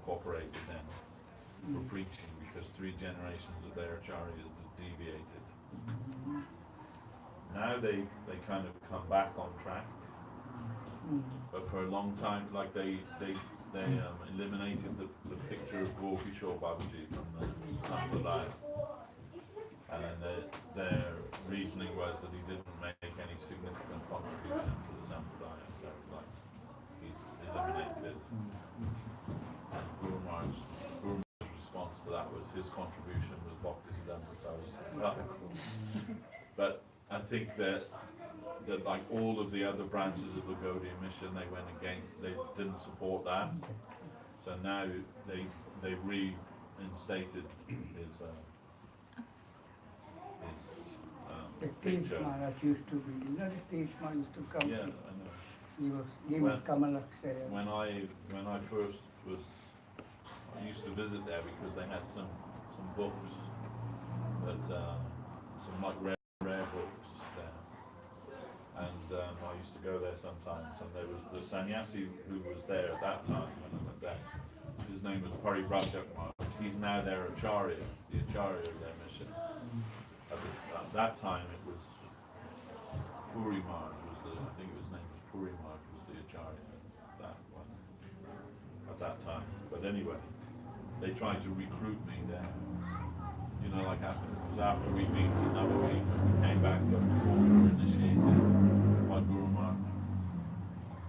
incorporated then for preaching, because 3 generations of their acharyas deviated. Now they kind of come back on track, but for a long time, like they eliminated the picture of Gorkishore Babaji from the Sampradaya, and then their reasoning was that he didn't make any significant contribution to the Sampradaya, so like he's eliminated. And Guru Maharaj's response to that was his contribution was Bhaktisiddhanta Saraswati. But I think that like all of the other branches of the Gaudiya mission, they went against, they didn't support that. So now they reinstated his the Tees picture. Maharaj used to be, you know, the Tees Maharaj used to come. Yeah, I know. He was Kamalakshaya. When I first was, I used to visit there because they had some books that some like rare books there, and I used to go there sometimes. And there was the sannyasi who was there at that time when I went there. His name was Paribrajak Maharaj. He's now their acharya, the acharya of their mission. At that time it was Puri Maharaj was I think his name was Puri Maharaj was the acharya that one at that time. But anyway, they tried to recruit me there. You know, like it was after we meet another week, we came back, but before we were initiated by Guru Maharaj.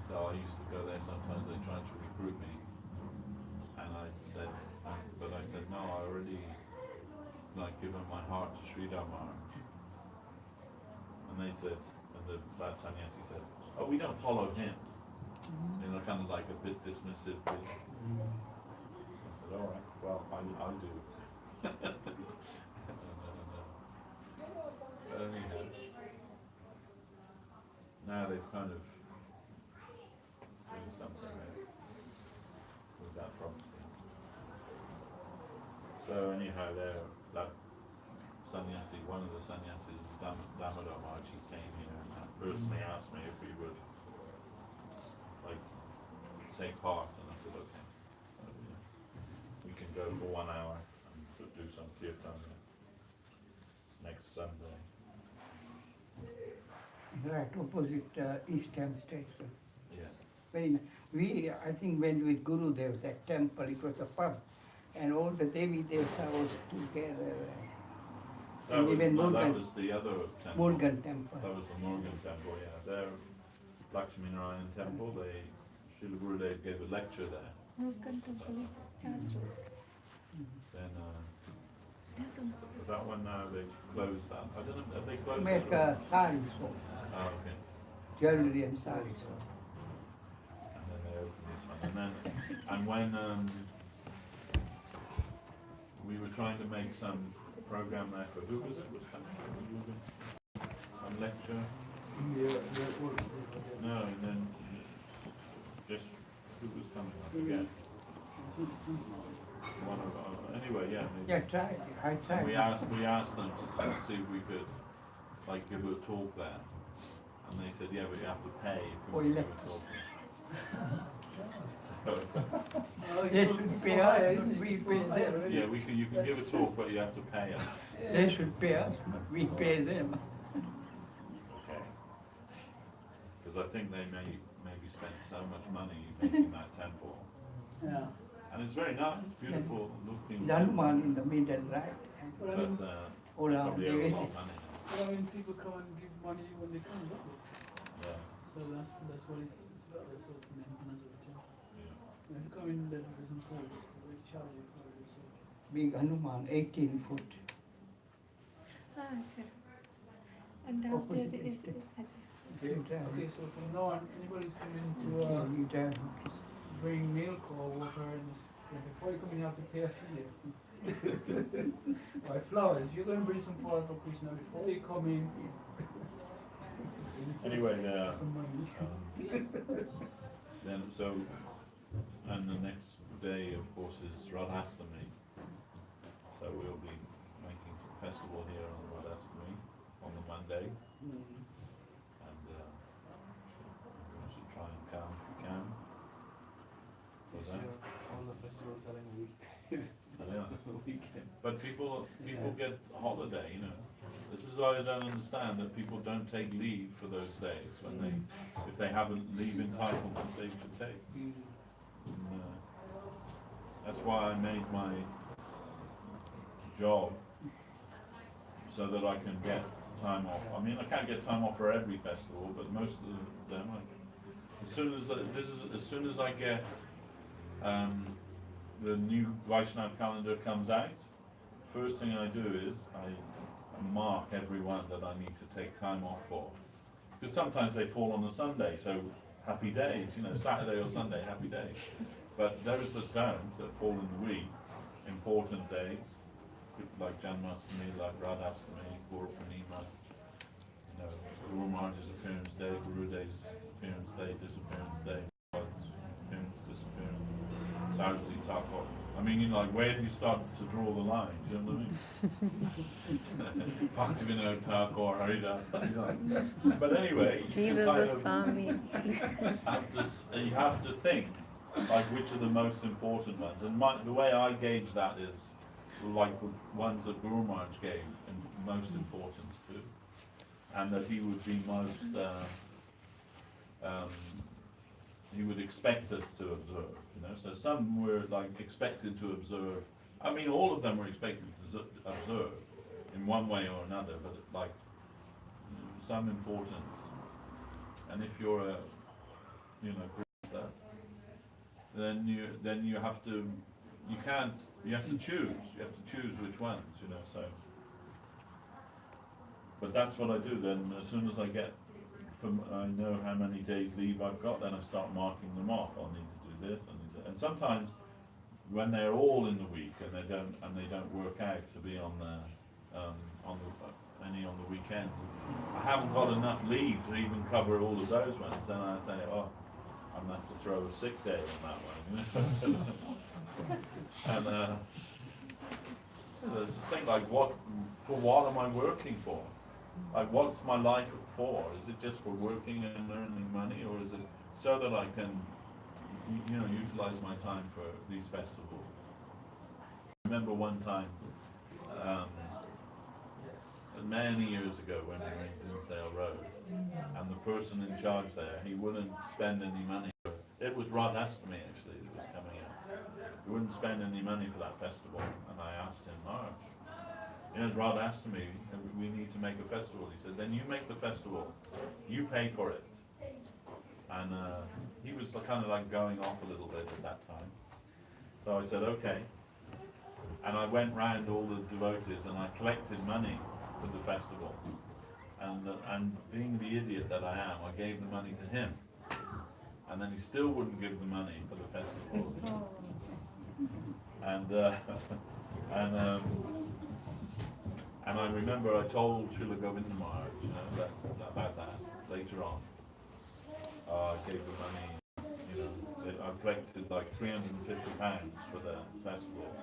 So I used to go there sometimes. They tried to recruit me, and I said no, I already like given my heart to Sridhar Maharaj. And they said, and that sannyasi said, oh, we don't follow him. You know, kind of like a bit dismissive. I said, all right, well, I do. Anyhow, now they've kind of doing something with that property. So anyhow, that sannyasi, one of the sannyasis, Damodar Maharaj, he came here and personally asked me if we would like take part, and I said okay. So, we can go for 1 hour and do some kirtan next Sunday. Right, opposite East Ham Station. Yes. Very nice. I think, went with Guru Dev, that temple, it was a pub, and all the Devi Devta was together. That was the other temple. Murugan temple. That was the Murugan temple, yeah. There, Lakshmi Narayan temple, Srila Gurudev gave a lecture there. Murugan temple is Charles Road. Then, is that one now they closed that? I don't know, have they closed Make that? saris, Oh, okay. jewelry and saris. And then they opened this one. And when we were trying to make some program there for, who was it? Was coming? Some lecture? No, and then just, who was coming? I forget. One of, anyway, yeah. Maybe. Yeah, I tried. We asked them to see if we could like give a talk there, and they said, yeah, but you have to pay if For you give a electricity. talk. They should pay us, we pay them. Yeah, you can give a talk, but you have to pay us. They should pay us, but we pay them. Okay. Because I think they maybe spent so much money making that temple, Yeah. and it's very nice, beautiful looking. Hanuman in the middle, right? But Around probably the owe a way. lot of money. But I mean, people come and give money when they come, don't they? Yeah, So that's what it's about. That's what the maintenance of the temple. yeah. When you come in, they do some service. They charge you for it. So. Big Hanuman, 18 foot. Ah, sir. And downstairs Opposite is estate. Okay, okay, so from now on, anybody's coming to You drive. bring milk or water, and before you come in, you have to pay a fee. Or flowers. You're going to bring some flowers for Krishna before you come in. Anyway, some money. then and the next day, of course, is Radhastami. So we'll be making some festival here on Radhastami on the Monday, and we should try and come if we can. This that? year, all the festivals days. Yeah. That's the weekend. But people Yes. get holiday, you know. This is why I don't understand that people don't take leave for those days when they, if they haven't leave entitlement, they should take. And, that's why I made my job so that I can get time off. I mean, I can't get time off for every festival, but most of them, as soon as as soon as I get the new Vaishnav calendar comes out, first thing I do is I mark every one that I need to take time off for. Because sometimes they fall on a Sunday, so happy days, you know, Saturday or Sunday, happy days. But those that don't, that fall in the week, important days, like Janmashtami, like Radhastami, Guru Purnima, you know, Guru Maharaj's appearance day, Guru Day's appearance day, disappearance day, God's appearance, disappearance, Saraswati Thakur. I mean, you know, like, where do you start to draw the line? Do you know what I mean? Bhaktivinoda Thakur, Haridas, you know. But anyway, you Jiva kind Goswami. of you have to think, like, which are the most important ones. And the way I gauge that is, like, the ones that Guru Maharaj gave most importance to, and that he would be most, he would expect us to observe, you know. So some were like expected to observe. I mean, all of them were expected to observe in one way or another, but like some important. And if you're a, you know, Krista, then you have to, you have to choose. You have to choose which ones, you know. So, but that's what I do. Then as soon as I get, I know how many days leave I've got, then I start marking them off. I'll need to do this, and sometimes when they're all in the week and they don't work out to be on the weekend, I haven't got enough leave to even cover all of those ones. And I say, oh, I'm gonna have to throw a sick day on that one. And so there's this thing like, what am I working for? Like, what's my life for? Is it just for working and earning money, or is it so that I can, you know, utilize my time for these festivals? I remember one time, many years ago when we were in Dinsdale Road, and the person in charge there, he wouldn't spend any money. It was Radhastami actually that was coming out. He wouldn't spend any money for that festival, and I asked him, Marge, you know, Radhastami, we need to make a festival. He said, then you make the festival, you pay for it. And he was kind of like going off a little bit at that time. So I said, okay. And I went round all the devotees and I collected money for the festival. And being the idiot that I am, I gave the money to him. And then he still wouldn't give the money for the festival. And I remember I told Srila Govinda Maharaj, you know, about that later on. I gave the money, you know, I collected like £350 for the festival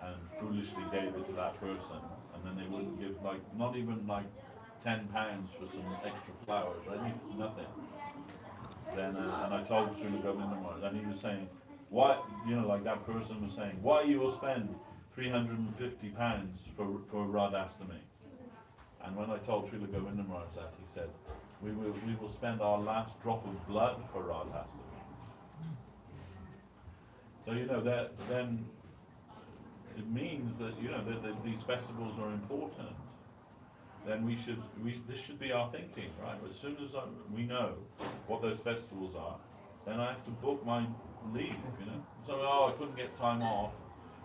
and foolishly gave it to that person, and then they wouldn't give, like, not even like £10 for some extra flowers, right? Nothing. Then, and I told Srila Govinda Maharaj, and he was saying, why, you know, like that person was saying, why you will spend £350 for Radhastami? And when I told Srila Govinda Maharaj that, he said, we will spend our last drop of blood for Radhastami. So, you know, that then it means that, you know, that these festivals are important. Then this should be our thinking, right? As soon as we know what those festivals are, then I have to book my leave, you know. So, I couldn't get time off.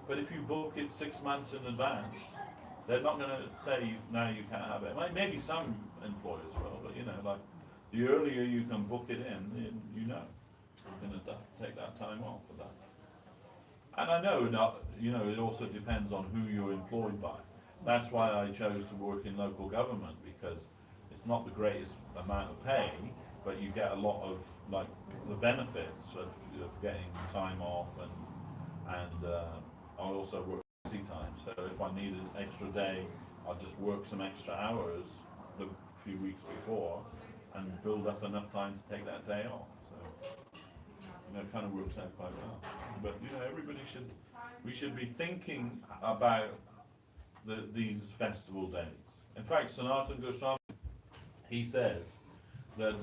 But if you book it 6 months in advance, they're not going to say, no, you can't have it. Maybe some employers will, but, you know, like, the earlier you can book it in, you know, you're going to take that time off for that. And I know, you know, it also depends on who you're employed by. That's why I chose to work in local government, because it's not the greatest amount of pay, but you get a lot of, like, the benefits of getting time off, and I also work busy time. So if I need an extra day, I'll just work some extra hours the few weeks before and build up enough time to take that day off. So, you know, it kind of works out quite well. But, you know, we should be thinking about these festival days. In fact, Sanatana Goswami, he says that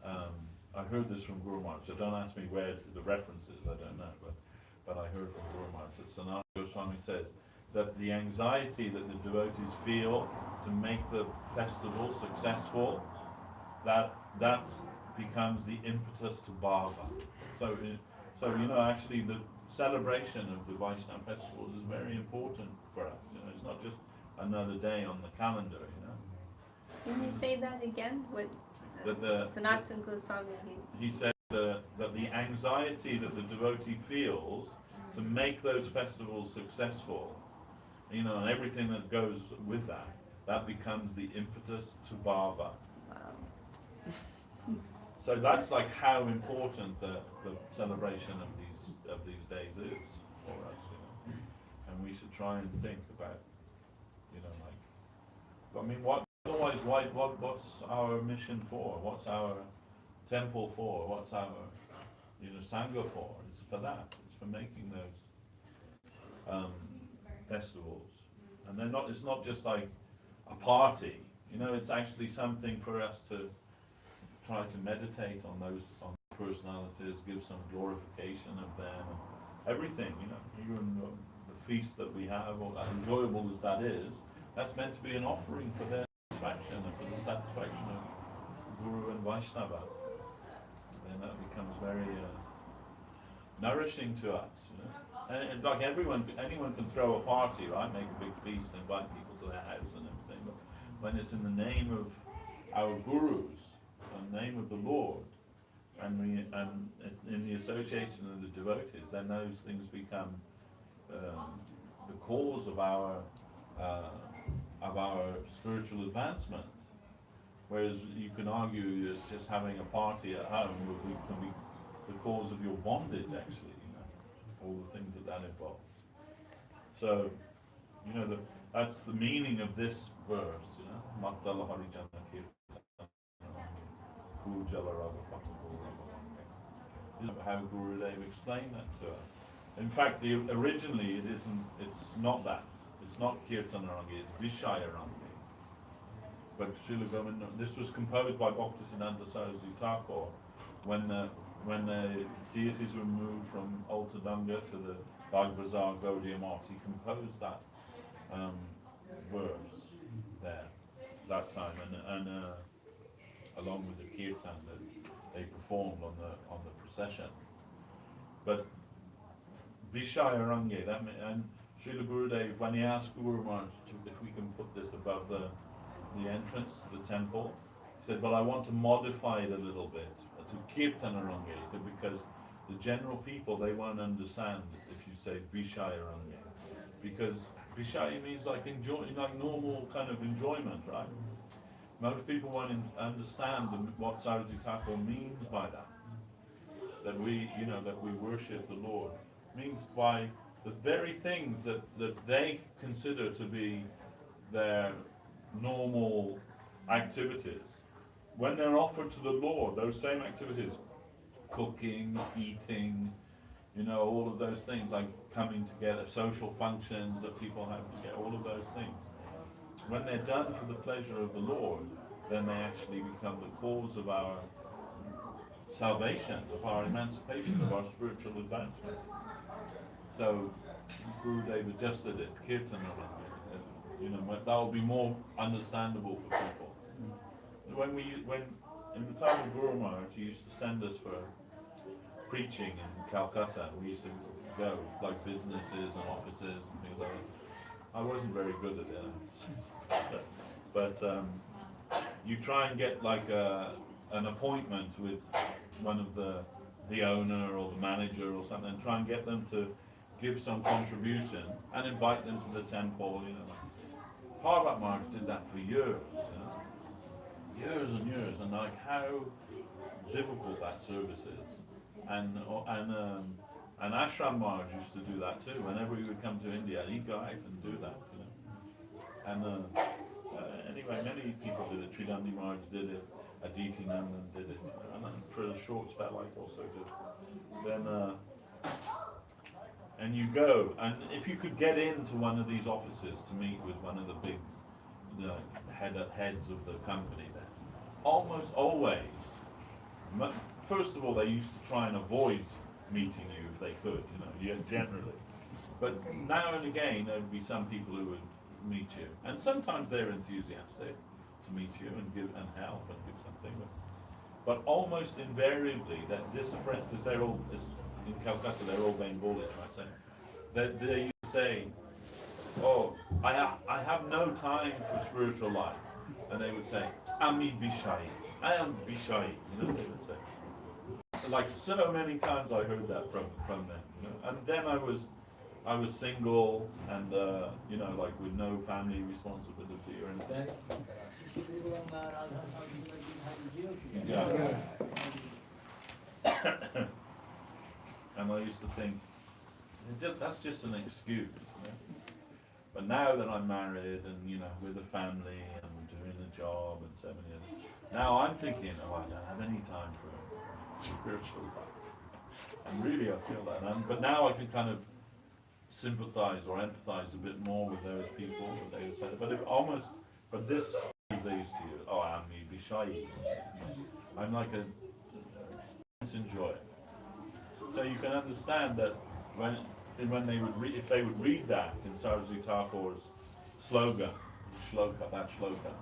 I heard this from Guru Maharaj, so don't ask me where the reference is, I don't know, but I heard from Guru Maharaj that Sanatana Goswami says that the anxiety that the devotees feel to make the festival successful, that becomes the impetus to bhava. So actually the celebration of the Vaishnava festivals is very important for us. It's not just another day on the calendar. Can you say that again? What Sanatana Goswami? He said that the anxiety that the devotee feels to make those festivals successful, and everything that goes with that becomes the impetus to bhava. Wow. So that's like how important the celebration of these days is for us, and we should try and think about, what's our mission for? What's our temple for? What's our, sangha for? It's for that. It's for making those festivals, and it's not just like a party. It's actually something for us to try to meditate on personalities, give some glorification of them, and everything. Even the feast that we have, or as enjoyable as that is, that's meant to be an offering for their satisfaction and for the satisfaction of Guru and Vaishnava. And that becomes very nourishing to us. And like anyone can throw a party, right? Make a big feast, invite people to their house and everything. But when it's in the name of our gurus, the name of the Lord, and in the association of the devotees, then those things become the cause of our spiritual advancement. Whereas you can argue that just having a party at home can be the cause of your bondage, actually. All the things that involves. So, that's the meaning of this verse. Matala Harijana Kirtan. This is how Gurudev explained that to us. In fact, originally it's not that. It's not Kirtan Rangi, it's Vishaya Rangi. But Srila Govinda, this was composed by Bhaktisiddhanta Saraswati Thakur when the deities were moved from Altadanga to the Bagbazar Gaudiya Math. He composed that verse there, that time, and along with the kirtan that they performed on the procession. But Vishaya Rangi, and Srila Gurudev, when he asked Guru Maharaj if we can put this above the entrance to the temple, he said, "Well, I want to modify it a little bit to Kirtana Rangi," because the general people, they won't understand if you say Vishaya Rangi, because Vishaya means like normal kind of enjoyment, right? Most people won't understand what Saraswati Thakur means by that. That we worship the Lord means by the very things that they consider to be their normal activities. When they're offered to the Lord, those same activities, cooking, eating, all of those things, like coming together, social functions that people have together, all of those things. When they're done for the pleasure of the Lord, then they actually become the cause of our salvation, of our emancipation, of our spiritual advancement. So Gurudev adjusted it, Kirtana, that will be more understandable for people. When in the time of Guru Maharaj, he used to send us for preaching in Calcutta. We used to go like businesses and offices and things like that. I wasn't very good at it, but you try and get like an appointment with one of the owner or the manager or something, and try and get them to give some contribution and invite them to the temple. Parvat Maharaj did that for years. Years and years, and like how difficult that service is, and Ashram Maharaj used to do that too. Whenever he would come to India, he'd go out and do that, And anyway, many people did it. Tridandi Maharaj did it. Aditi Nandan did it, and then for a short spell, I also did. Then and you go, and if you could get into one of these offices to meet with one of the big heads of the company there, almost always, first of all, they used to try and avoid meeting you if they could, generally. But now and again, there would be some people who would meet you, and sometimes they're enthusiastic to meet you and give and help and give something. But almost invariably, that this friend, because they're all in Calcutta, they're all Bengalis, right? So they used to say, "Oh, I have no time for spiritual life," and they would say, "Ami Bishai, I am Bishai," they would say. Like so many times I heard that from them, and then I was single and like with no family responsibility or anything. Yeah. And I used to think that's just an excuse. But now that I'm married and with a family and doing a job and so many others, now I'm thinking, I don't have any time for spiritual life. And really I feel that. But now I can kind of sympathize or empathize a bit more with those people, what they would say. But this phrase they used to use, "Oh, I'm Bishai." I'm like let's enjoy it. So you can understand that when they would if they would read that in Saraswati Thakur's slogan, that shloka,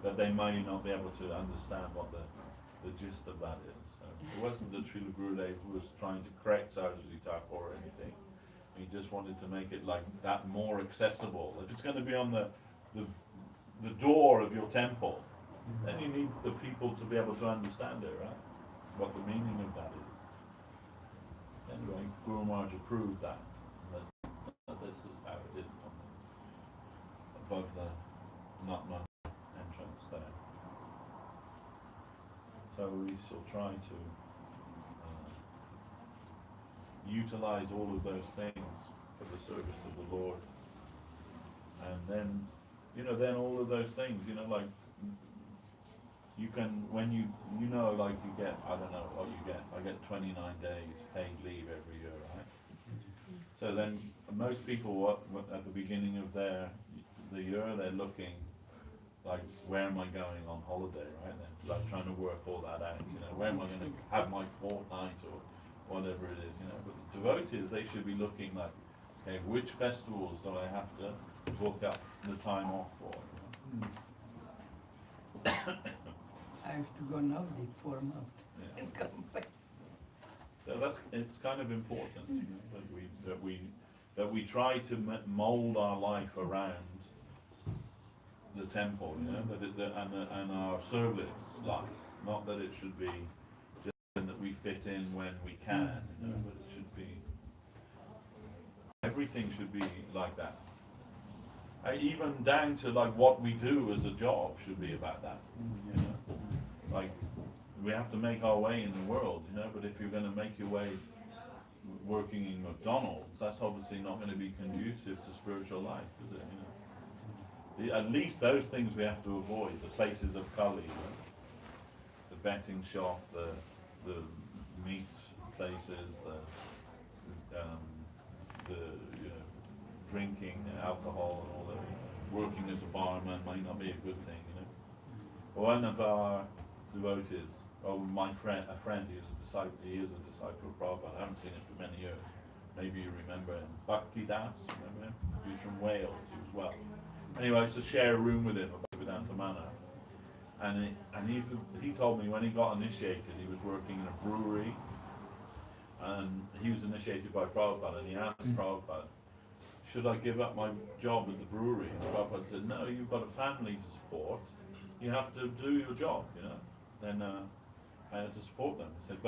that they may not be able to understand what the gist of that is. So it wasn't that Srila Gurudev was trying to correct Saraswati Thakur or anything. He just wanted to make it like that more accessible. If it's going to be on the door of your temple, then you need the people to be able to understand it, right? What the meaning of that is. Anyway, Guru Maharaj approved that. This is how it is above the Natman entrance there. So we shall try to utilize all of those things for the service of the Lord. And then, then all of those things, like you can, when you get, I don't know what you get, I get 29 days paid leave every year, right? So then most people at the beginning of the year, they're looking like, where am I going on holiday, right? They're like trying to work all that out, where am I going to have my fortnight or whatever it is, But the devotees, they should be looking like, okay, which festivals do I have to book up the time off for? I have to go now, 4 months, and come back. So it's kind of important that we try to mold our life around the temple, and our service life. Not that it should be just that we fit in when we can, but it should be. Everything should be like that. Even down to like what we do as a job should be about that. Like we have to make our way in the world, but if you're going to make your way working in McDonald's, that's obviously not going to be conducive to spiritual life, is it? At least those things we have to avoid. The places of Kali, the betting shop, the meat places, the drinking alcohol and all that. Working as a barman might not be a good thing, One of our devotees, a friend, he is a disciple of Prabhupada. I haven't seen him for many years. Maybe you remember him. Bhakti Das, remember him? He was from Wales, he was well. Anyway, I used to share a room with him at Vedanta Manor. And he told me when he got initiated, he was working in a brewery. And he was initiated by Prabhupada, and he asked Prabhupada, should I give up my job at the brewery? And Prabhupada said, no, you've got a family to support. You have to do your job, Then I had to support them. He said,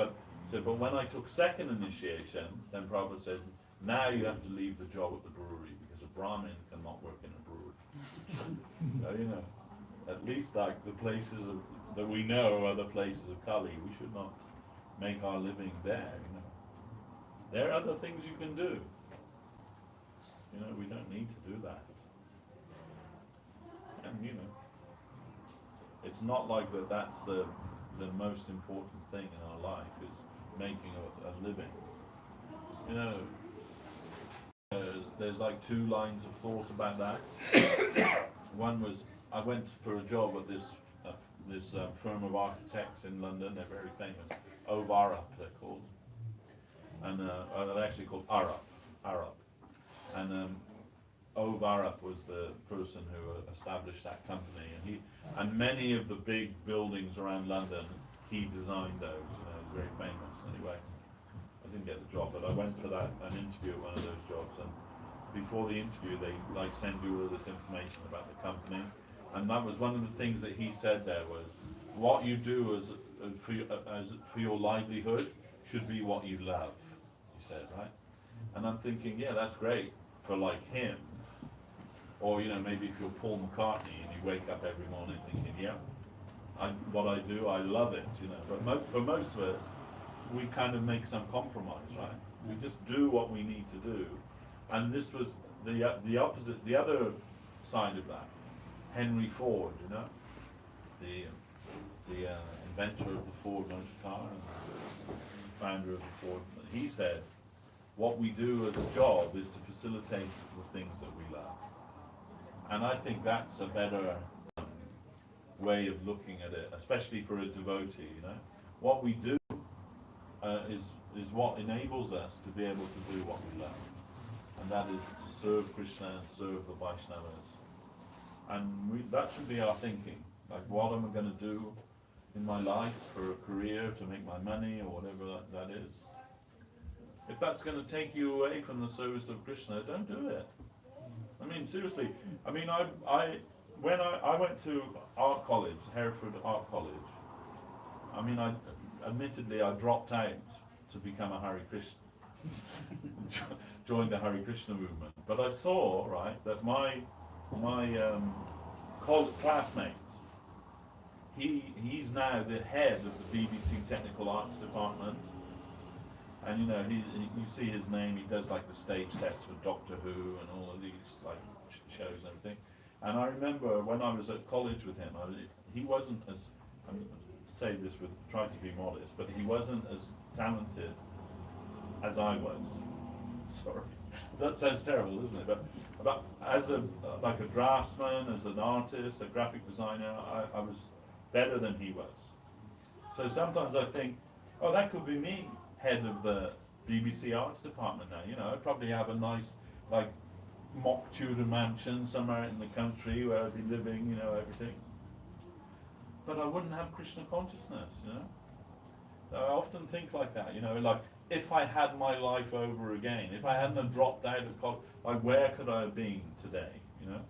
but when I took second initiation, then Prabhupada said, now you have to leave the job at the brewery because a Brahmin cannot work in a brewery. So, at least like the places that we know are the places of Kali, we should not make our living there, There are other things you can do. We don't need to do that. And, it's not like that's the most important thing in our life is making a living. there's like two lines of thought about that. One was, I went for a job at this firm of architects in London. They're very famous. Ovarup, they're called, and they're actually called Arup, and Ovarup was the person who established that company, and many of the big buildings around London, he designed those. You know, he's very famous. Anyway, I didn't get the job, but I went for an interview at one of those jobs, and before the interview, they like send you all this information about the company, and that was one of the things that he said there was, what you do for your livelihood should be what you love. He said, right? And I'm thinking, yeah, that's great for like him, or you know, maybe if you're Paul McCartney and you wake up every morning thinking, yeah, what I do, I love it, you know. But for most of us, we kind of make some compromise, right? We just do what we need to do. And this was the opposite, the other side of that. Henry Ford, you know, the inventor of the Ford motor car and founder of the Ford. He said, what we do as a job is to facilitate the things that we love. And I think that's a better way of looking at it, especially for a devotee, you know. What we do is what enables us to be able to do what we love. And that is to serve Krishna and serve the Vaishnavas. And that should be our thinking. Like, what am I going to do in my life for a career, to make my money, or whatever that is? If that's going to take you away from the service of Krishna, don't do it. I mean, seriously. I mean, when I went to art college, Hereford Art College, I mean, admittedly I dropped out to become a Hare Krishna, joined the Hare Krishna movement. But I saw, right, that my classmate, he's now the head of the BBC Technical Arts Department. And you know, you see his name, he does like the stage sets for Doctor Who and all of these like shows and everything. And I remember when I was at college with him, he wasn't as, I say this with, try to be modest, but he wasn't as talented as I was. Sorry, that sounds terrible, isn't it? But as like a draftsman, as an artist, a graphic designer, I was better than he was. So sometimes I think, oh, that could be me, head of the BBC Arts Department now. You know, I'd probably have a nice, like, mock Tudor mansion somewhere in the country where I'd be living, you know, everything. But I wouldn't have Krishna consciousness, you know. So I often think like that, you know, like, if I had my life over again, if I hadn't have dropped out of college, like, where could I have been today, you know?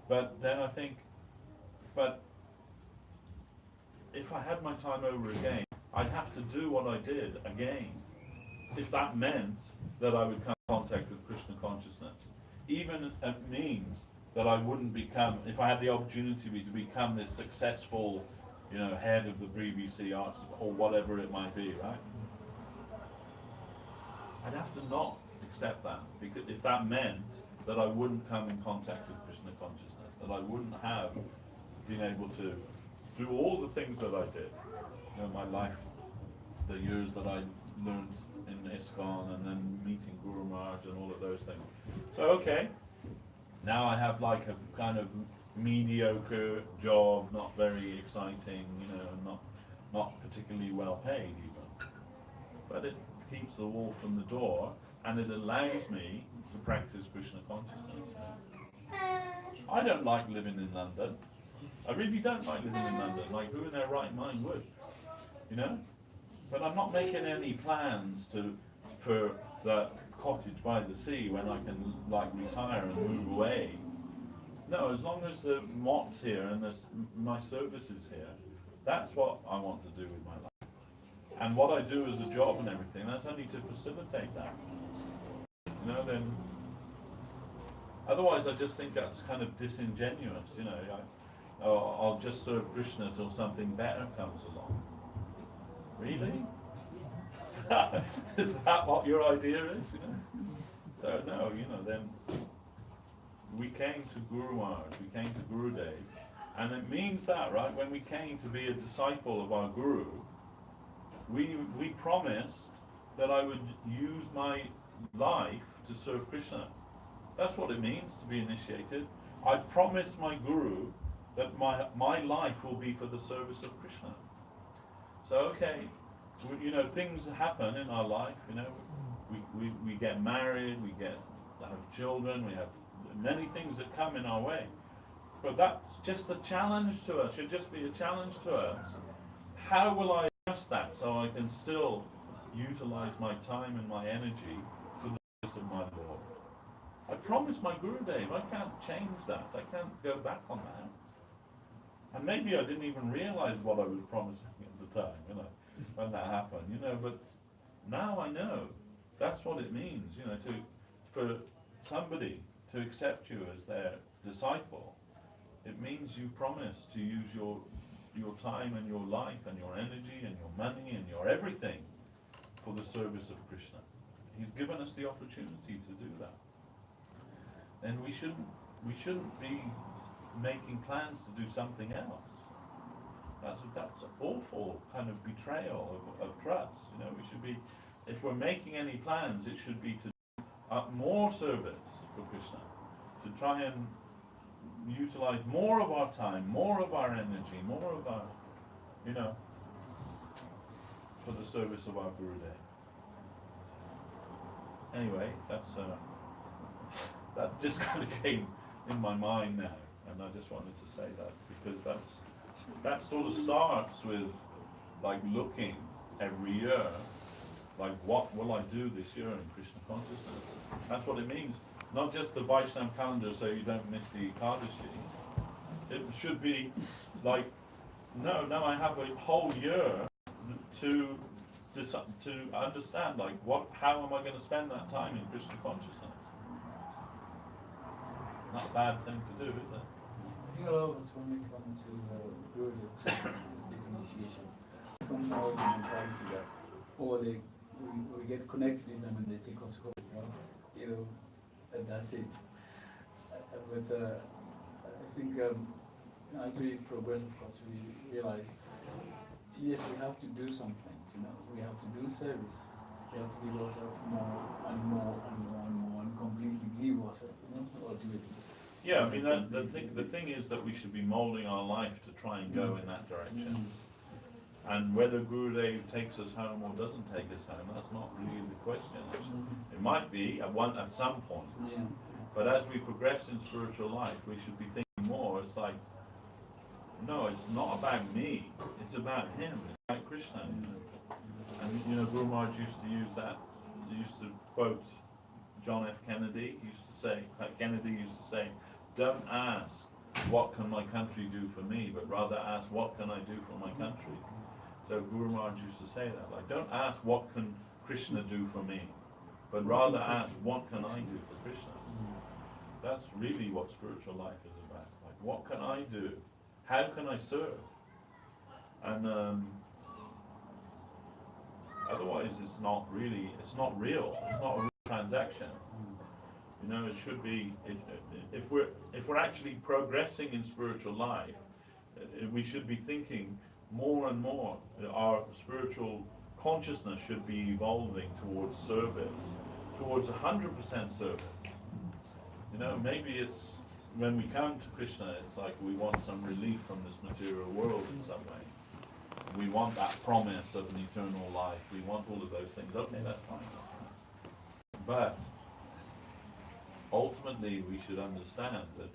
But then I think, but if I had my time over again, I'd have to do what I did again, if that meant that I would come in contact with Krishna consciousness. Even if it means that I wouldn't become, if I had the opportunity to become this successful, you know, head of the BBC Arts, or whatever it might be, right? I'd have to not accept that, because if that meant that I wouldn't come in contact with Krishna consciousness, that I wouldn't have been able to do all the things that I did. You know, my life, the years that I learned in ISKCON, and then meeting Guru Maharaj and all of those things. So, okay, now I have like a kind of mediocre job, not very exciting, you know, not particularly well paid even. But it keeps the wolf from the door, and it allows me to practice Krishna consciousness. I don't like living in London. I really don't like living in London. Like, who in their right mind would? You know? But I'm not making any plans for the cottage by the sea when I can, like, retire and move away. No, as long as the mott's here and my service is here, that's what I want to do with my life. And what I do as a job and everything, that's only to facilitate that. You know, then, otherwise I just think that's kind of disingenuous, you know. I'll just serve Krishna till something better comes along. Really? Is that what your idea is, you know? So no, you know, then we came to Guru Maharaj, we came to Gurudev, and it means that, right, when we came to be a disciple of our Guru, we promised that I would use my life to serve Krishna. That's what it means to be initiated. I promise my guru that my life will be for the service of Krishna. So okay, things happen in our life, we get married, we have children, we have many things that come in our way. But that's just a challenge to us, should just be a challenge to us. How will I adjust that so I can still utilize my time and my energy for the service of my Lord? I promised my Guru Dev, I can't change that, I can't go back on that. And maybe I didn't even realize what I was promising at the time, when that happened, but now I know. That's what it means, for somebody to accept you as their disciple. It means you promise to use your time and your life and your energy and your money and your everything for the service of Krishna. He's given us the opportunity to do that. And we shouldn't be making plans to do something else. That's an awful kind of betrayal of trust. We should be, if we're making any plans, it should be to do more service for Krishna, to try and utilize more of our time, more of our energy, more of our, for the service of our Guru Dev. Anyway, that's just kind of came in my mind now, and I just wanted to say that because that sort of starts with looking every year, what will I do this year in Krishna consciousness? That's what it means. Not just the Vaishnava calendar so you don't miss the Ekadashi. It should be no, I have a whole year to understand how am I going to spend that time in Krishna consciousness. It's not a bad thing to do, is it? I think a lot of us when we come to Guru take initiation, come out with the mentality that we get connected with them and they take us home, and that's it. But I think as we progress, of course, we realize, yes, we have to do some things, we have to do service. We have to give ourselves more and more and more and more and completely give ourselves, ultimately. Yeah, I mean, the thing is that we should be molding our life to try and go in that direction. And whether Gurudev takes us home or doesn't take us home, that's not really the question. It might be at some point. Yeah. But as we progress in spiritual life, we should be thinking more. It's no, it's not about me. It's about him. It's about Krishna. And Guru Maharaj used to use that. He used to quote John F. Kennedy. Kennedy used to say, "Don't ask what can my country do for me, but rather ask what can I do for my country." So Guru Maharaj used to say that, don't ask what can Krishna do for me, but rather ask what can I do for Krishna. That's really what spiritual life is about. What can I do? How can I serve? And otherwise it's not real. It's not a real transaction. It should be, if we're actually progressing in spiritual life, we should be thinking more and more. Our spiritual consciousness should be evolving towards service, towards 100% service. Maybe it's when we come to Krishna, it's we want some relief from this material world in some way. We want that promise of an eternal life. We want all of those things. Okay, that's fine. But ultimately, we should understand that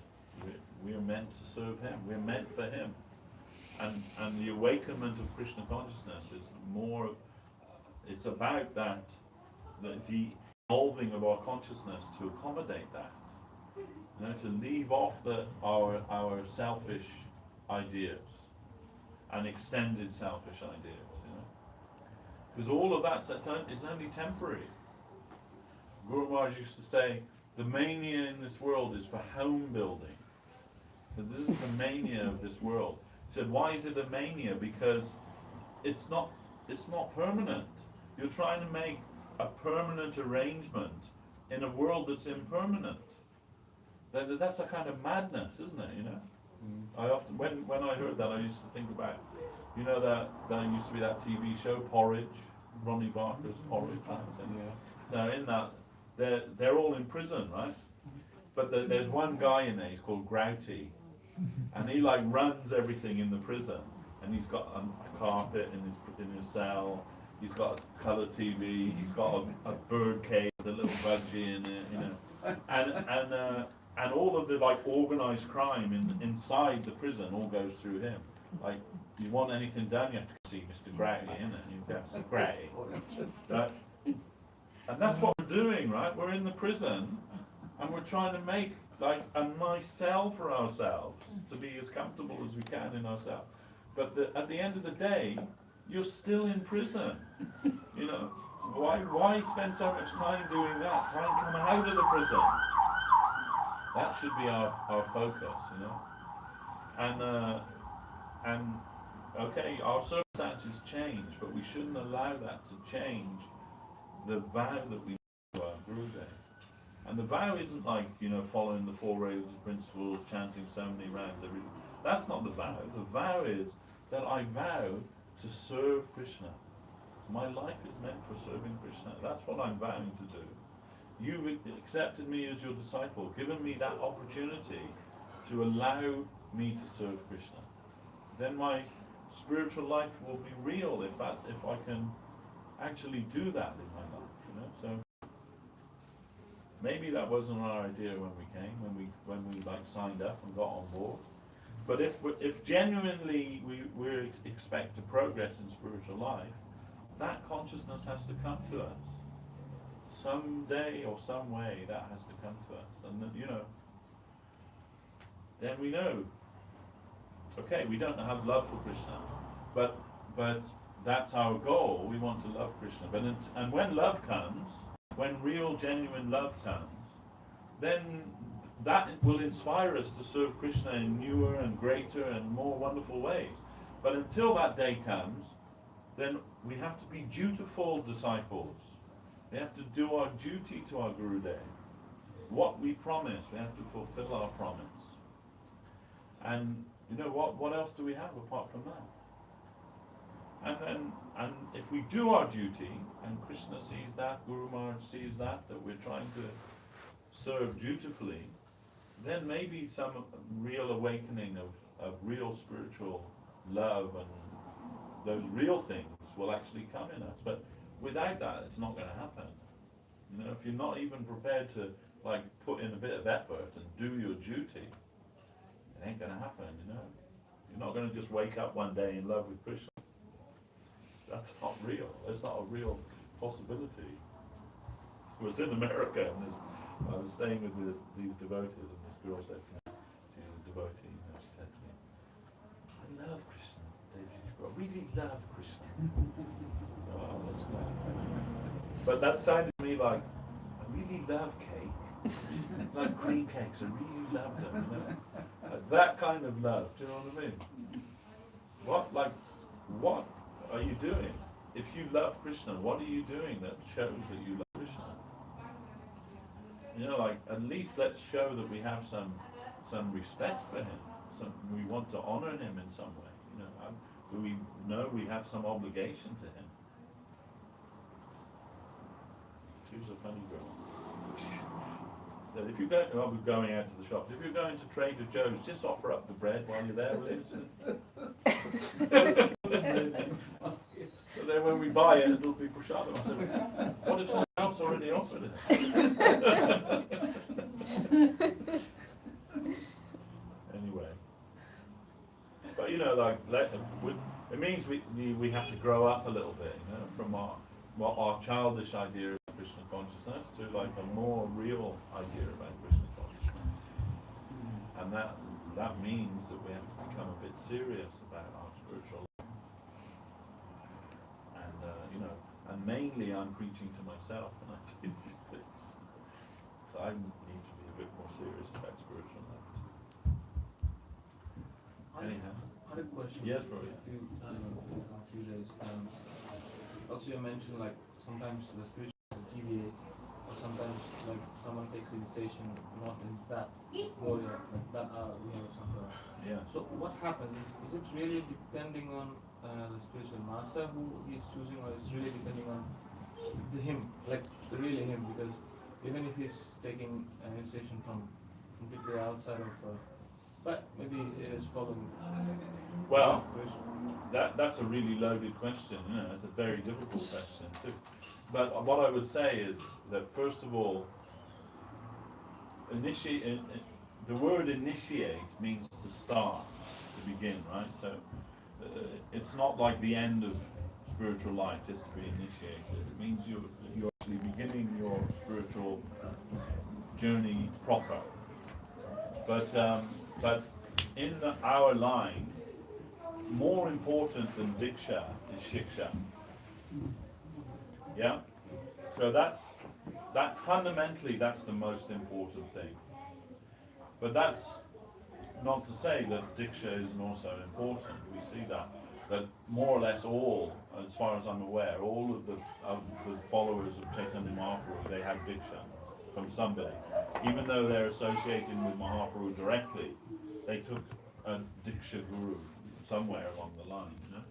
we are meant to serve him. We're meant for him. And the awakenment of Krishna consciousness is more, it's about that, the evolving of our consciousness to accommodate that. To leave off our selfish ideas and extended selfish ideas. Because all of that is only temporary. Guru Maharaj used to say, the mania in this world is for home building. So this is the mania of this world. He said, why is it a mania? Because it's not permanent. You're trying to make a permanent arrangement in a world that's impermanent. That's a kind of madness, isn't it? I often, when I heard that, I used to think about, that used to be that TV show Porridge, Ronnie Barker's Porridge. Now in that, they're all in prison, right? But there's one guy in there, he's called Grouty, and he like runs everything in the prison, and he's got a carpet in his cell, he's got a colour TV, he's got a bird cage with a little budgie in it, you know, and all of the like organised crime inside the prison all goes through him. Like, you want anything done, you have to see Mr. Grouty, innit? You have to see Grouty. Right? And that's what we're doing, right? We're in the prison, and we're trying to make like a nice cell for ourselves to be as comfortable as we can in ourselves. But at the end of the day, you're still in prison. You know, why spend so much time doing that? Try and come out of the prison. That should be our focus, you know. And okay, our circumstances change, but we shouldn't allow that to change the vow that we do our Guru Day. And the vow isn't like, you know, following the 4 religious principles, chanting so many rounds every. That's not the vow. The vow is that I vow to serve Krishna. My life is meant for serving Krishna. That's what I'm vowing to do. You've accepted me as your disciple, given me that opportunity to allow me to serve Krishna. Then my spiritual life will be real if I can actually do that in my life, you know. So maybe that wasn't our idea when we came, when we like signed up and got on board. But if genuinely we expect to progress in spiritual life, that consciousness has to come to us. Someday or some way that has to come to us. And then, you know, then we know, okay, we don't have love for Krishna, but that's our goal. We want to love Krishna. And when love comes, when real, genuine love comes, then that will inspire us to serve Krishna in newer and greater and more wonderful ways. But until that day comes, then we have to be dutiful disciples. We have to do our duty to our Guru Day. What we promise, we have to fulfill our promise. And you know what else do we have apart from that? And if we do our duty, and Krishna sees that, Guru Maharaj sees that we're trying to serve dutifully, then maybe some real awakening of real spiritual love and those real things will actually come in us. But without that, it's not going to happen. You know, if you're not even prepared to like put in a bit of effort and do your duty, it ain't going to happen. You know, you're not going to just wake up one day in love with Krishna. That's not real. That's not a real possibility. I was in America and I was staying with these devotees, and this girl said to me, she's a devotee, you know, she said to me, I love Krishna, David, I really love Krishna. Oh, that's nice. But that sounded to me like, I really love cake. Like cream cakes, I really love them, you know. Like that kind of love, do you know what I mean? What are you doing? If you love Krishna, what are you doing that shows that you love Krishna? You know, like, at least let's show that we have some respect for him. We want to honor him in some way. You know, do we know we have some obligation to him? She's a funny girl. So if you go, I'll be going out to the shops. If you're going to Trader Joe's, just offer up the bread while you're there, will you? So then when we buy it, it'll be prashadam. I said, what if someone else already offered it? Anyway. But you know, like, it means we have to grow up a little bit, you know, from our childish idea of Krishna consciousness to like a more real idea about Krishna consciousness. And that means that we have to become a bit serious about our spiritual life. And you know, and mainly I'm preaching to myself when I say these things. So I need to be a bit more serious about spiritual life too. Anyhow. I had a question. Yes, bro. A few days. Also, you mentioned like sometimes the spiritual deviate, or sometimes like someone takes initiation not in that area, like that or something. Yeah. So what happens? Is it really depending on the spiritual master who he is choosing, or is it really depending on him, like the real him? Because even if he's taking an initiation from completely outside of, but maybe it is following. Well, that's a really loaded question. You know, it's a very difficult question too. But what I would say is that first of all, the word initiate means to start, to begin, right? So it's not like the end of spiritual life just to be initiated. It means you're actually beginning your spiritual journey proper. But in our line, more important than diksha is shiksha. Yeah? So that fundamentally, that's the most important thing. But that's not to say that diksha isn't also important. We see that more or less all, as far as I'm aware, all of the followers of Chaitanya Mahaprabhu, they have diksha from somebody. Even though they're associated with Mahaprabhu directly, they took a diksha guru somewhere along the line, you know.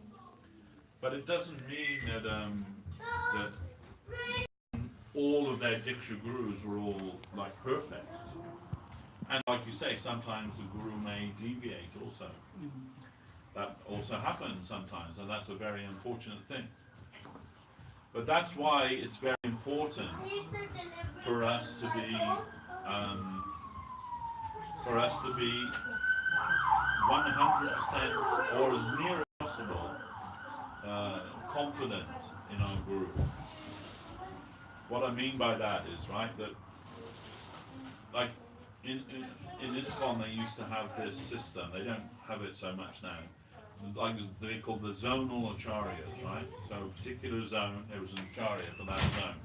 But it doesn't mean that all of their diksha gurus were all like perfect. And like you say, sometimes the guru may deviate also. That also happens sometimes, and that's a very unfortunate thing. But that's why it's very important for us to be 100% or as near as possible confident in our guru. What I mean by that is, right, that like in ISKCON they used to have this system. They don't have it so much now. Like they call the zonal acharyas, right? So a particular zone, there was an acharya for that zone.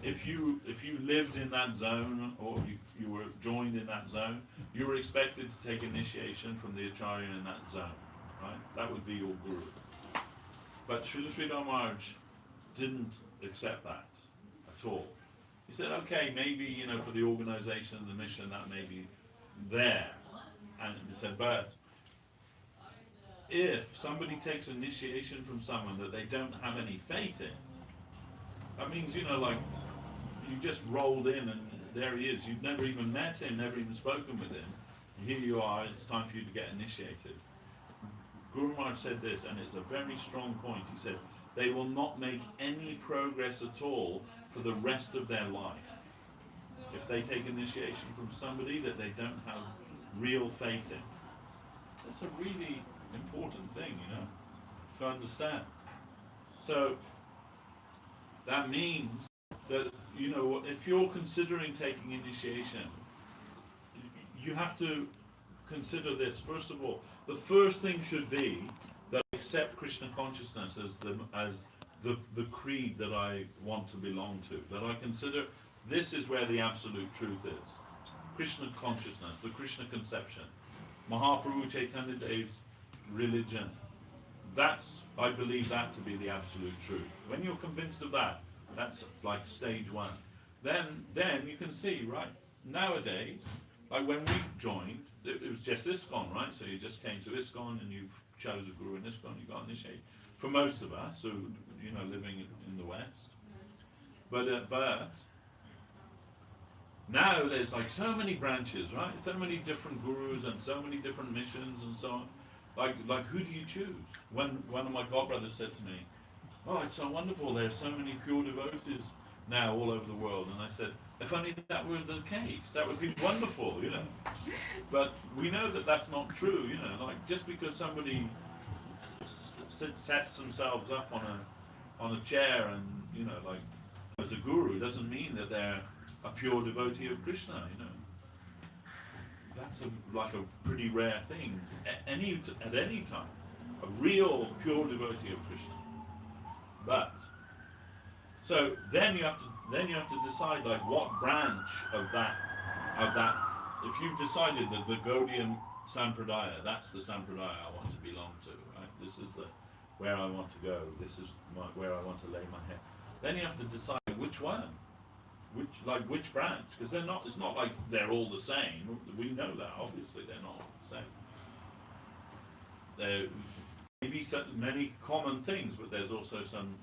If you lived in that zone or you were joined in that zone, you were expected to take initiation from the acharya in that zone, right? That would be your guru. But Srila Sridhar Maharaj didn't accept that at all. He said, okay, maybe, you know, for the organization, the mission, that may be there. And he said, but if somebody takes initiation from someone that they don't have any faith in, that means, you know, like, you just rolled in and there he is. You've never even met him, never even spoken with him. Here you are, it's time for you to get initiated. Guru Maharaj said this, and it's a very strong point. He said, they will not make any progress at all for the rest of their life if they take initiation from somebody that they don't have real faith in. That's a really important thing, you know, to understand. So that means that, you know, if you're considering taking initiation, you have to consider this. First of all, the first thing should be that I accept Krishna consciousness as the creed that I want to belong to. That I consider this is where the absolute truth is. Krishna consciousness, the Krishna conception. Mahaprabhu Chaitanya Dev's religion. I believe that to be the absolute truth. When you're convinced of that, that's like stage one. Then you can see, right, nowadays, like when we joined, it was just ISKCON, right? So you just came to ISKCON and you chose a guru in ISKCON, you got initiated. For most of us who, you know, living in the West. But now there's like so many branches, right? So many different gurus and so many different missions and so on. Like who do you choose? One of my godbrothers said to me, oh, it's so wonderful, there's so many pure devotees now all over the world. And I said, if only that were the case, that would be wonderful, you know. But we know that that's not true, you know. Like just because somebody sets themselves up on a chair and, you know, like as a guru, doesn't mean that they're a pure devotee of Krishna, you know. That's like a pretty rare thing at any time. A real pure devotee of Krishna. But so then you have to decide like what branch of that if you've decided that the Gaudiya Sampradaya, that's the Sampradaya I want to belong to, right? This is where I want to go, this is where I want to lay my head. Then you have to decide which one. Which branch? Because it's not like they're all the same. We know that, obviously they're not the same. There may be many common things, but there's also some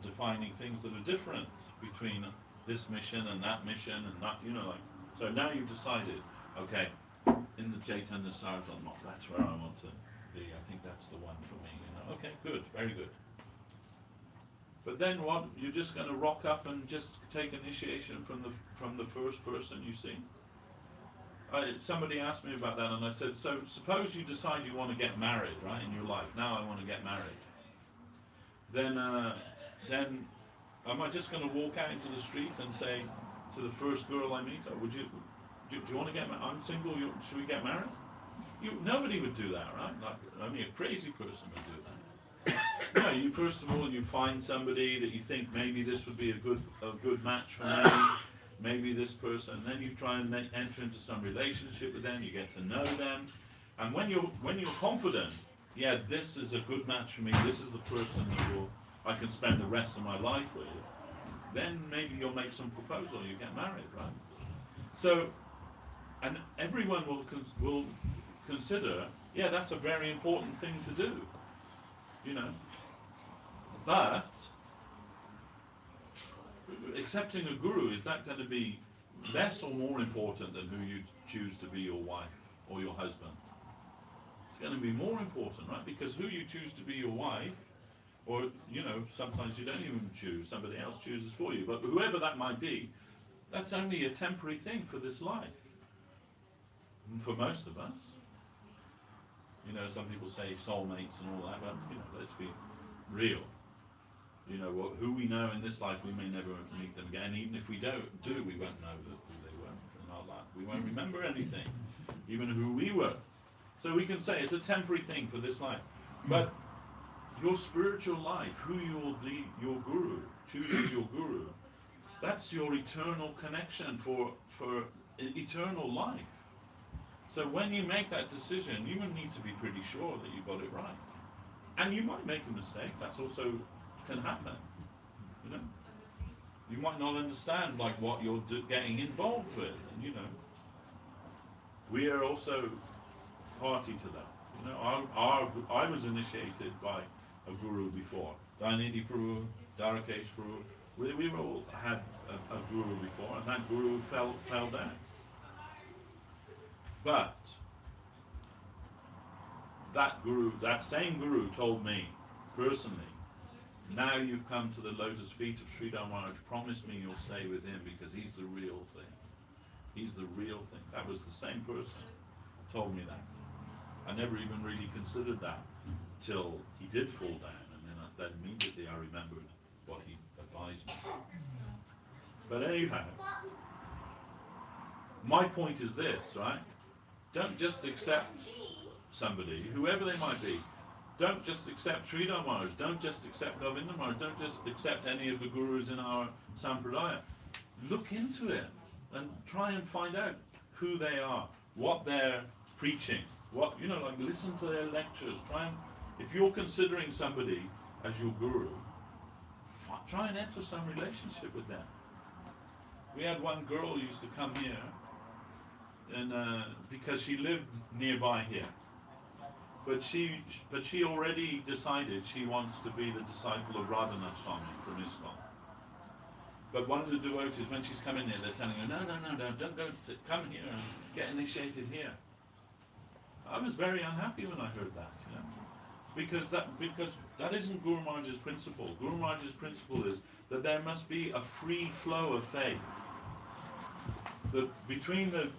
defining things that are different between this mission and that, you know, like, so now you've decided, okay, in the Chaitanya Saraswat, that's where I want to be. I think that's the one for me, you know. Okay, good, very good. But then what? You're just going to rock up and just take initiation from the first person you see? Somebody asked me about that, and I said, so suppose you decide you want to get married, right, in your life. Now I want to get married. Then am I just going to walk out into the street and say to the first girl I meet, oh, do you want to get married? I'm single. Should we get married? Nobody would do that, right? Like, only a crazy person would do that. No, you first of all you find somebody that you think maybe this would be a good match for me. Maybe this person. Then you try and enter into some relationship with them. You get to know them, and when you're confident, yeah, this is a good match for me. This is the person I can spend the rest of my life with. Then maybe you'll make some proposal. You get married, right? So, and everyone will consider, yeah, that's a very important thing to do. You know, but accepting a guru, is that going to be less or more important than who you choose to be your wife or your husband? It's going to be more important, right? Because who you choose to be your wife, or, you know, sometimes you don't even choose, somebody else chooses for you, but whoever that might be, that's only a temporary thing for this life. And for most of us. You know, some people say soulmates and all that, but, you know, let's be real. You know, who we know in this life, we may never meet them again. Even if we do, we won't know who they were and all that. We won't remember anything, even who we were. So we can say it's a temporary thing for this life. But your spiritual life, who you will be, your guru, chooses your guru, that's your eternal connection for eternal life. So when you make that decision, you will need to be pretty sure that you got it right. And you might make a mistake. That's also can happen. You know, you might not understand like what you're getting involved with, and you know, we are also party to that. You know, I was initiated by a guru before, Dainidhi Prabhu, Darakesh Prabhu. We all had a guru before, and that guru fell down. But that same guru told me personally, now you've come to the lotus feet of Sridhar Maharaj, promise me you'll stay with him because he's the real thing. He's the real thing. That was the same person who told me that. I never even really considered that till he did fall down, and then immediately I remembered what he advised me. But anyhow, my point is this, right? Don't just accept somebody, whoever they might be. Don't just accept Sridhar Maharaj, don't just accept Govinda Maharaj, don't just accept any of the gurus in our Sampradaya. Look into it and try and find out who they are, what they're preaching, what, you know, like listen to their lectures. If you're considering somebody as your guru, try and enter some relationship with them. We had one girl who used to come here, and because she lived nearby here. But she already decided she wants to be the disciple of Radhanath Swami from ISKCON. But one of the devotees, when she's coming here, they're telling her, no, don't go, come here and get initiated here. I was very unhappy when I heard that, you know, because that isn't Guru Maharaj's principle. Guru Maharaj's principle is that there must be a free flow of faith. Between the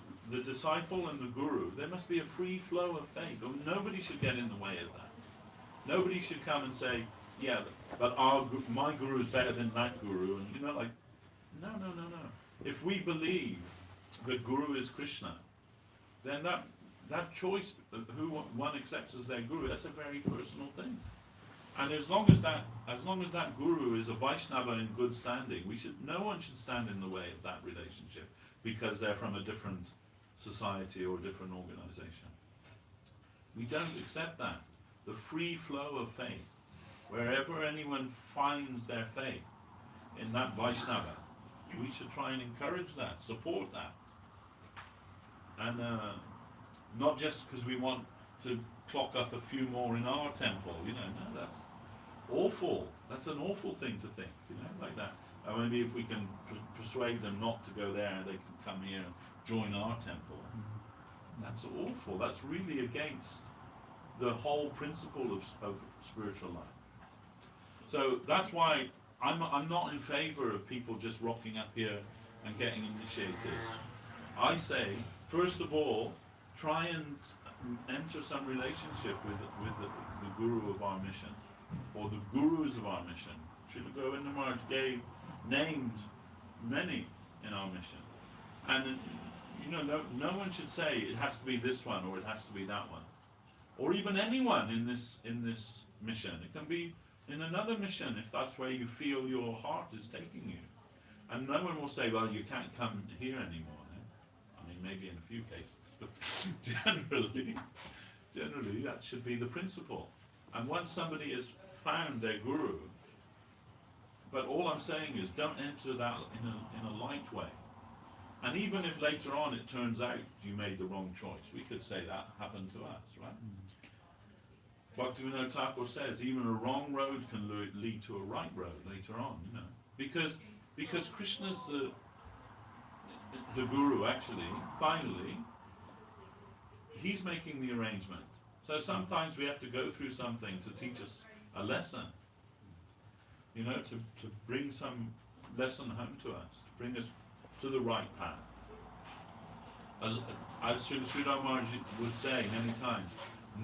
disciple and the guru, there must be a free flow of faith. Nobody should get in the way of that. Nobody should come and say, yeah, but my guru is better than that guru, and you know, like, no. If we believe that guru is Krishna, then that choice of who one accepts as their guru, that's a very personal thing. And as long as that guru is a Vaishnava in good standing, no one should stand in the way of that relationship because they're from a different society or a different organization. We don't accept that. The free flow of faith, wherever anyone finds their faith in that Vaishnava, we should try and encourage that, support that. And not just because we want to clock up a few more in our temple, you know, no, that's awful. That's an awful thing to think, you know, like that. maybe if we can persuade them not to go there, they can come here and join our temple. That's awful. That's really against the whole principle of spiritual life. So that's why I'm not in favor of people just rocking up here and getting initiated. I say, first of all, try and enter some relationship with the guru of our mission, or the gurus of our mission. Srila Govinda Maharaj named many in our mission. And no one should say it has to be this one or it has to be that one. Or even anyone in this mission. It can be in another mission if that's where you feel your heart is taking you. And no one will say, well, you can't come here anymore. I mean, maybe in a few cases, but generally that should be the principle. And once somebody has found their guru, but all I'm saying is don't enter that in a light way. And even if later on it turns out you made the wrong choice, we could say that happened to us, right? Bhaktivinoda Thakur says even a wrong road can lead to a right road later on, because Krishna's the guru actually. Finally, he's making the arrangement. So sometimes we have to go through something to teach us a lesson, to bring some lesson home to us, to bring us to the right path. As Sridhar Maharaj would say many times,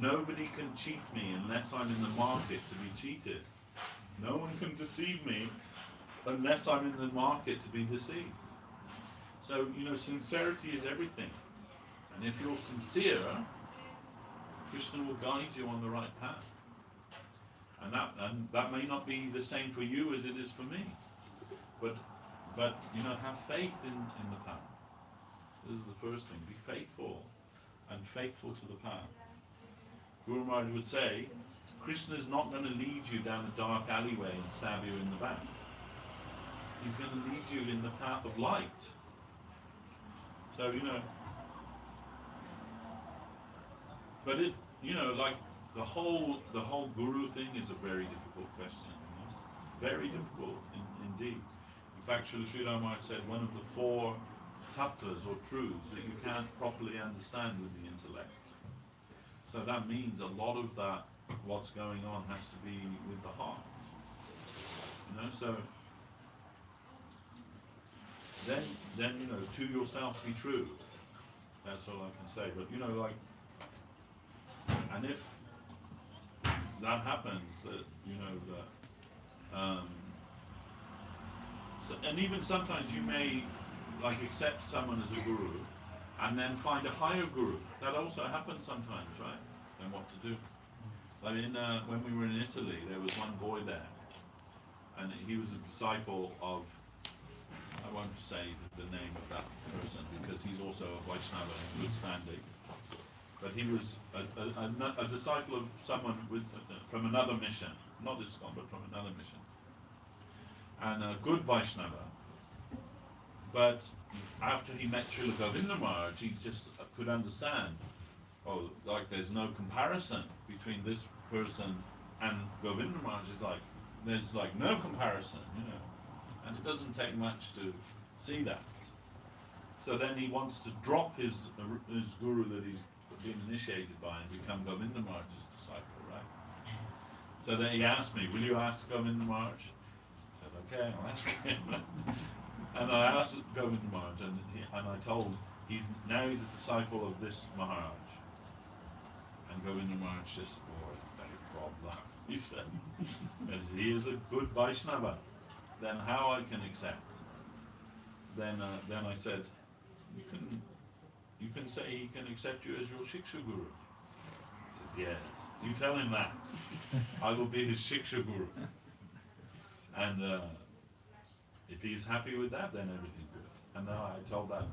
nobody can cheat me unless I'm in the market to be cheated. No one can deceive me unless I'm in the market to be deceived. So, sincerity is everything. And if you're sincere, Krishna will guide you on the right path. And that may not be the same for you as it is for me. But have faith in the path. This is the first thing. Be faithful and faithful to the path. Guru Maharaj would say, Krishna is not going to lead you down a dark alleyway and stab you in the back. He's going to lead you in the path of light. So, but like the whole guru thing is a very difficult question. Very difficult indeed. In fact, Sridhar Maharaj said one of the 4 tattvas or truths that you can't properly understand with the intellect. So that means a lot of that, what's going on, has to be with the heart. So then to yourself be true. That's all I can say. But and if that happens, and even sometimes you may accept someone as a guru and then find a higher guru. That also happens sometimes, right? And what to do. Like when we were in Italy, there was one boy there, and he was a disciple of, I won't say the name of that person because he's also a Vaishnava in good standing, but he was a disciple of someone from another mission, not this one, but from another mission, and a good Vaishnava. But after he met Srila Govinda Maharaj, he just could understand, there's no comparison between this person and Govinda Maharaj. There's no comparison, and it doesn't take much to see that. So then he wants to drop his guru that he's been initiated by and become Govinda Maharaj's disciple, right? So then he asked me, will you ask Govinda Maharaj? I said, okay, I'll ask him. And I asked Govinda Maharaj, and I told he's a disciple of this Maharaj. And Govinda Maharaj just, very problem. He said, as he is a good Vaishnava, then how I can accept? Then I said, you can say he can accept you as your Shiksha Guru. He said, yes, you tell him that. I will be his Shiksha Guru. And if he's happy with that, then everything's good. And now I told that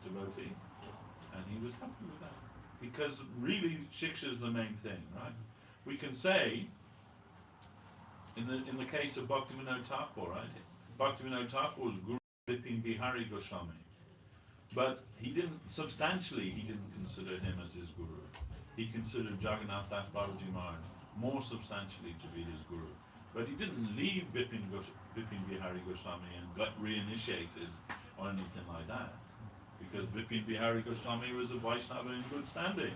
devotee, and he was happy with that. Because really, Shiksha is the main thing, right? We can say, in the case of Bhaktivinoda Thakur, right? Bhaktivinoda Thakur was Guru Bipin Bihari Goswami. But he didn't consider him as his guru. He considered Jagannath Das Babaji Maharaj more substantially to be his guru. But he didn't leave Bipin Bihari Goswami and got reinitiated or anything like that. Because Bipin Bihari Goswami was a Vaishnava in good standing.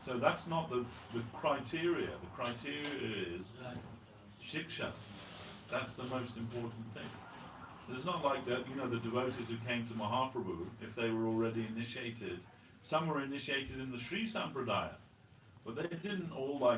So that's not the criteria. The criteria is shiksha. That's the most important thing. It's not like that, the devotees who came to Mahaprabhu, if they were already initiated, some were initiated in the Sri Sampradaya, but they didn't all like